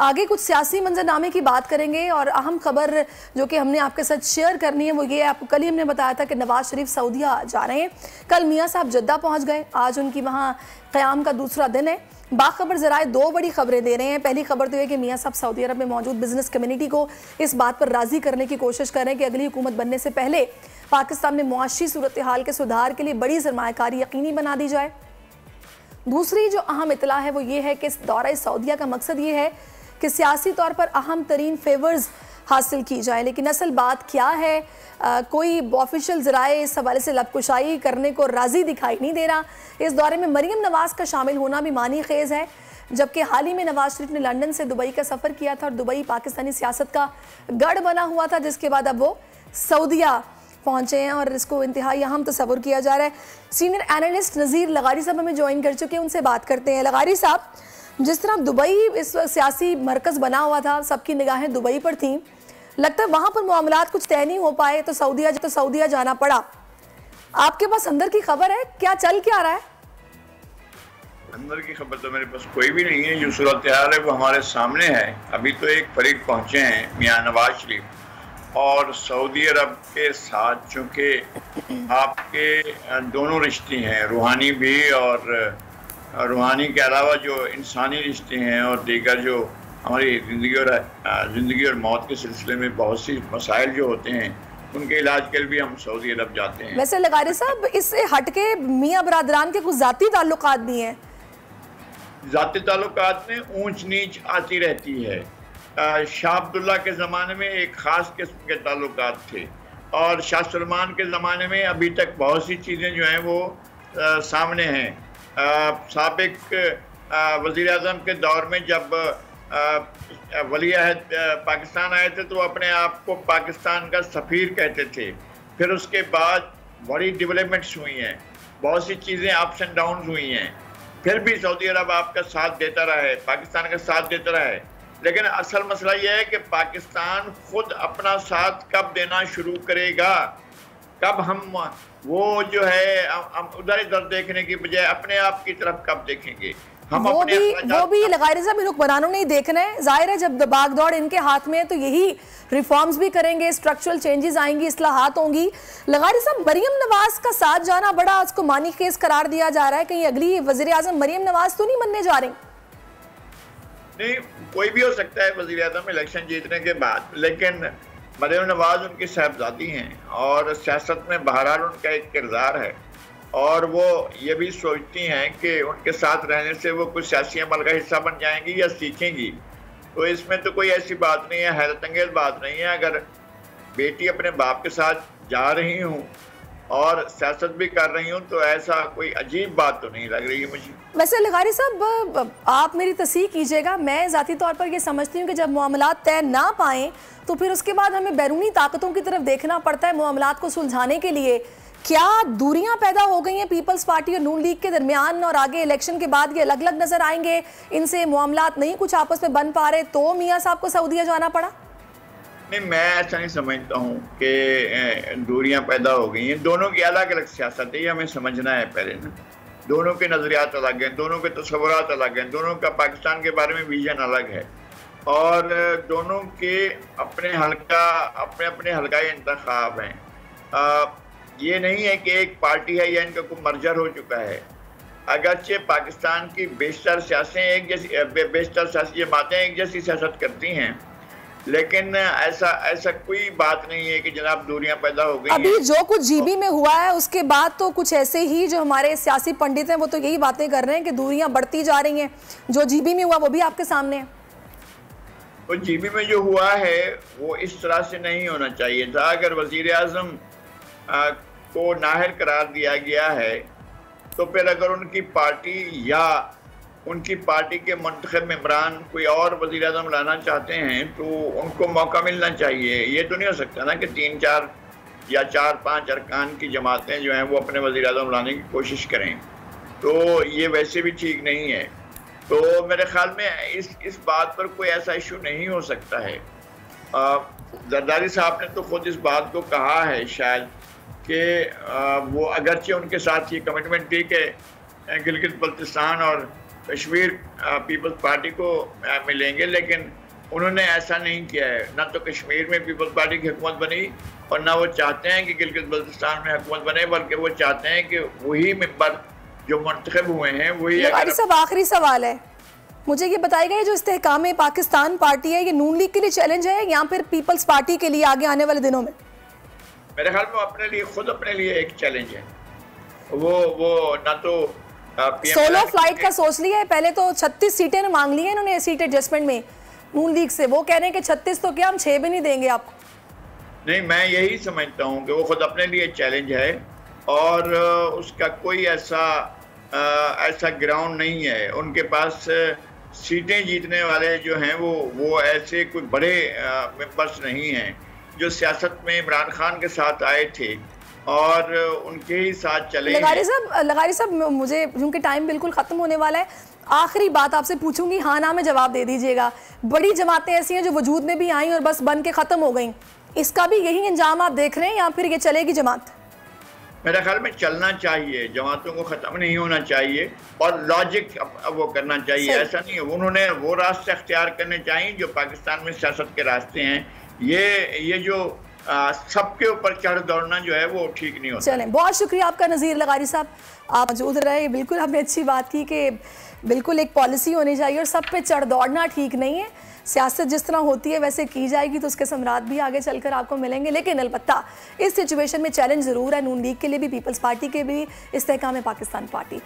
आगे कुछ सियासी मंजरनामे की बात करेंगे और अहम खबर जो कि हमने आपके साथ शेयर करनी है वो ये है, आपको कल ही हमने बताया था कि नवाज शरीफ सऊदीया जा रहे हैं। कल मियाँ साहब जद्दा पहुंच गए, आज उनकी वहां क़याम का दूसरा दिन है। बाखबर ज़राए दो बड़ी खबरें दे रहे हैं। पहली खबर तो ये कि मियाँ साहब सऊदी अरब में मौजूद बिजनेस कम्युनिटी को इस बात पर राज़ी करने की कोशिश कर रहे हैं कि अगली हुकूमत बनने से पहले पाकिस्तान में मुआशी सूरत हाल के सुधार के लिए बड़ी सरमायाकारी यकीनी बना दी जाए। दूसरी जो अहम इतला है वो ये है कि इस दौरा सऊदीया का मकसद ये है कि सियासी तौर पर अहम तरीन फेवर्स हासिल की जाए। लेकिन असल बात क्या है, कोई ऑफिशियल ज़राए इस हवाले से लबकुशाई करने को राज़ी दिखाई नहीं दे रहा। इस दौरे में मरीम नवाज का शामिल होना भी मानी खेज़ है, जबकि हाल ही में नवाज शरीफ ने लंदन से दुबई का सफ़र किया था और दुबई पाकिस्तानी सियासत का गढ़ बना हुआ था, जिसके बाद अब वो सऊदीया पहुंचे हैं और इसको इंतहाई अहम तस्वुर किया जा रहा है। सीनियर एनालिस्ट नज़ीर लगारी साहब हमें ज्वाइन कर चुके हैं, उनसे बात करते हैं। लगारी साहब, जिस तरह दुबई इस सियासी मरकज़ बना हुआ था, सबकी निगाहें दुबई पर थीं, लगता है वहाँ पर मामलात कुछ तय नहीं हो पाए तो सऊदीया जाना पड़ा। आपके पास अंदर की खबर है, क्या चल क्या रहा है? अंदर की खबर तो मेरे पास कोई भी नहीं है। जो सूरत हाल है वो हमारे सामने है। अभी तो एक फरीक पहुँचे हैं मियाँ नवाज शरीफ, और सऊदी अरब के साथ चूँकि आपके दोनों रिश्ते हैं, रूहानी भी और रूहानी के अलावा जो इंसानी रिश्ते हैं और दीगर जो हमारी ज़िंदगी और मौत के सिलसिले में बहुत सी मसाइल जो होते हैं, उनके इलाज के लिए भी हम सऊदी अरब जाते हैं। वैसे लगारी साहब, इससे हट के मियाँ बरादरान के कुछ ज़ाती ताल्लुकात भी हैं। ज़ाती ताल्लुकात में ऊंच नीच आती रहती है। शाह अब्दुल्ला के ज़माने में एक ख़ास किस्म के ताल्लुकात थे, और शाह सलमान के ज़माने में अभी तक बहुत सी चीज़ें जो हैं वो सामने हैं। साबिक वज़ीर आज़म के दौर में जब वली अहद पाकिस्तान आए थे तो अपने आप को पाकिस्तान का सफ़ीर कहते थे। फिर उसके बाद बड़ी डेवलपमेंट्स हुई हैं, बहुत सी चीज़ें अप्स एंड डाउन्स हुई हैं, फिर भी सऊदी अरब आपका साथ देता रहा है, पाकिस्तान का साथ देता रहा है। लेकिन असल मसला यह है कि पाकिस्तान खुद अपना साथ कब देना शुरू करेगा, कब हम वो जो है हम उधर इधर देखने की बजाय अपने आप की तरफ कब देखेंगे। हम वो भी लगारी साहब इन हुक्मरानों ने ही देखना है। जाहिर है जब बागदौड़ इनके हाथ में है तो यही रिफॉर्म्स भी करेंगे, स्ट्रक्चरल चेंजेस आएंगी, इस्लाहात होंगी। लगारी साहब, मरियम नवाज का साथ जाना बड़ा उसको मानी खेज करार दिया जा रहा है, कहीं अगली वजीर आजम मरियम नवाज तो नहीं बनने जा रही? नहीं, कोई भी हो सकता है वजीर आजम इलेक्शन जीतने के बाद, लेकिन मरियम नवाज उनकी साहबजादी हैं और सियासत में बहरहाल उनका एक किरदार है, और वो ये भी सोचती हैं कि उनके साथ रहने से वो कुछ सियासी अमल का हिस्सा बन जाएंगी या सीखेंगी। तो इसमें तो कोई ऐसी बात नहीं है, हैरत अंगेज बात नहीं है। अगर बेटी अपने बाप के साथ जा रही हूँ और सियासत भी कर रही हूँ तो ऐसा कोई अजीब बात तो नहीं लग रही है मुझे। वैसे लगारी साहब, आप मेरी तस्दीक कीजिएगा, मैं ज़ाती तौर पर ये समझती हूँ कि जब मामलात तय ना पाएँ तो फिर उसके बाद हमें बैरूनी ताकतों की तरफ देखना पड़ता है मामलात को सुलझाने के लिए। क्या दूरियां पैदा हो गई हैं पीपल्स पार्टी और नून लीग के दरमियान, और आगे इलेक्शन के बाद ये अलग अलग नजर आएंगे, इनसे मामलात नहीं कुछ आपस में बन पा रहे तो मियाँ साहब को सऊदीया जाना पड़ा? नहीं, मैं ऐसा नहीं समझता हूँ कि दूरियां पैदा हो गई हैं। दोनों की अलग अलग सियासत है, ये हमें समझना है पहले ना। दोनों के नज़रियात अलग हैं, दोनों के तस्वुरात अलग हैं, दोनों का पाकिस्तान के बारे में विजन अलग है, और दोनों के अपने अपने हल्काए इंतखाब हैं। ये नहीं है कि एक पार्टी है या इनका कोई मर्जर हो चुका है। अगरचे पाकिस्तान की बेशतर सियासी जमातें एक जैसी सियासत करती हैं, लेकिन ऐसा कोई बात नहीं है कि जनाब दूरियां पैदा हो गई हैं। अभी जो कुछ जीबी में हुआ है उसके बाद तो कुछ ऐसे ही जो हमारे सियासी पंडित हैं वो तो यही बातें कर रहे हैं कि दूरियां बढ़ती जा रही हैं। जो जीबी में हुआ वो भी आपके सामने है। तो जीबी में जो हुआ है वो इस तरह से नहीं होना चाहिए था। अगर वजीर आजम को नाहल करार दिया गया है तो फिर अगर उनकी पार्टी या उनकी पार्टी के मुंतखब मेंबरान कोई और वज़ीर आज़म लाना चाहते हैं तो उनको मौका मिलना चाहिए। ये तो नहीं हो सकता ना कि 3-4 या 4-5 अरकान की जमातें जो हैं वो अपने वज़ीर आज़म लाने की कोशिश करें, तो ये वैसे भी ठीक नहीं है। तो मेरे ख्याल में इस बात पर कोई ऐसा इशू नहीं हो सकता है। जरदारी साहब ने तो खुद इस बात को कहा है शायद कि वो अगरचे उनके साथ ये कमिटमेंट थी कि गिलगित बल्तिस्तान और कश्मीर पीपल्स पार्टी को मिलेंगे, लेकिन उन्होंने ऐसा नहीं किया है। ना तो कश्मीर में पीपल्स पार्टी की हुकूमत बनी और ना वो चाहते हैं कि गिलगित बल्तिस्तान में हुकूमत बने, बल्कि वो चाहते हैं कि वही मेंबर जो मुंतखब हुए हैं वही। सब आखिरी सवाल है, मुझे ये बताइएगा, ये जो इस्तेहकाम पाकिस्तान पार्टी है, ये नून लीग के लिए चैलेंज है या फिर पीपल्स पार्टी के लिए आगे आने वाले दिनों में? मेरे ख्याल में अपने लिए, खुद अपने लिए एक चैलेंज है। वो ना तो सोलो फ्लाइट का सोच लिया है। पहले तो 36 सीटें मांग ली है इन्होंने सीट एडजस्टमेंट में नून लीग से, वो कह रहे हैं कि 36 तो क्या, हम 6 भी नहीं देंगे आपको। नहीं, मैं यही समझता हूँ कि वो खुद अपने लिए चैलेंज है और उसका कोई ऐसा ग्राउंड नहीं है। उनके पास सीटें जीतने वाले जो हैं वो ऐसे कोई बड़े मेंबर्स नहीं हैं जो सियासत में इमरान खान के साथ आए थे और उनके ही साथ चले। लगारी साहब, मुझे क्योंकि टाइम बिल्कुल ख़त्म होने वाला है, आखिरी बात आपसे पूछूंगी, हाँ ना में जवाब दे दीजिएगा। बड़ी जमातें ऐसी हैं जो वजूद में भी आई और बस बन के ख़त्म हो गई, इसका भी यही अंजाम आप देख रहे हैं या फिर ये चलेगी जमात? मेरे ख्याल में चलना चाहिए, जमातों को ख़त्म नहीं होना चाहिए और लॉजिक वो करना चाहिए। ऐसा नहीं है, उन्होंने वो रास्ते अख्तियार करने चाहिए जो पाकिस्तान में सियासत के रास्ते हैं। ये जो सबके ऊपर चढ़ दौड़ना जो है वो ठीक नहीं होता। चलें, बहुत शुक्रिया आपका नज़ीर लगारी साहब, आप मौजूद रहे। बिल्कुल आपने अच्छी बात की कि बिल्कुल एक पॉलिसी होनी चाहिए और सब पे चढ़ दौड़ना ठीक नहीं है। सियासत जिस तरह होती है वैसे की जाएगी तो उसके सम्राट भी आगे चलकर आपको मिलेंगे, लेकिन अलबत्ता इस सिचुएशन में चैलेंज ज़रूर है नून लीग के लिए भी, पीपल्स पार्टी के भी, इस्तेहकाम पाकिस्तान पार्टी।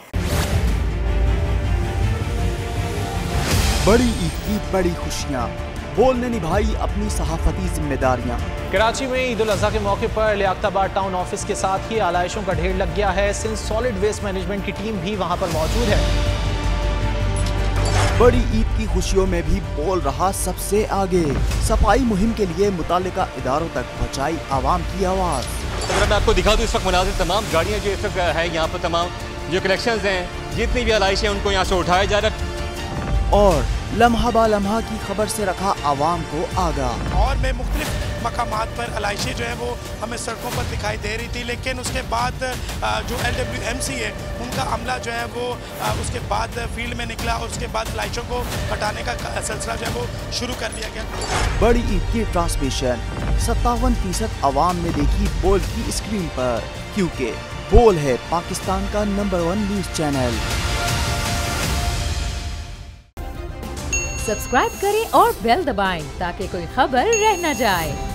बड़ी ईद की बड़ी खुशियाँ, बोलने निभाई अपनी सहाफती जिम्मेदारियां। कराची में ईद उल अज़हा के मौके पर लियाकताबाद टाउन ऑफिस के साथ ही आलाइशों का ढेर लग गया है। सिंध सॉलिड वेस्ट मैनेजमेंट की टीम भी वहां पर मौजूद है। बड़ी ईद की खुशियों में भी बोल रहा सबसे आगे, सफाई मुहिम के लिए मुतालिका इदारों तक पहुंचाई आवाम की आवाज। अगर मैं आपको दिखा दूं इस वक्त मुनाजिर तमाम गाड़ियां जो इस वक्त है यहाँ पर, तमाम जो कलेक्शंस हैं, जितनी भी आलाइश हैं उनको यहाँ से उठाया जा रहा है और लम्हा बा लम्हा की खबर से रखा आवाम को आगाह। और मैं मुख्तलिफ मकामात पर आलाइशें जो है वो हमें सड़कों पर दिखाई दे रही थी, लेकिन उसके बाद जो LWMC है उनका अमला जो है वो उसके बाद फील्ड में निकला और उसके बाद आलाइशों को हटाने का सिलसिला जो है वो शुरू कर दिया गया। बड़ी ईद की ट्रांसमिशन 57% आवाम ने देखी बोल की स्क्रीन पर, क्योंकि बोल है पाकिस्तान का नंबर 1 न्यूज चैनल। सब्सक्राइब करें और बेल दबाएं ताकि कोई खबर रह न जाए।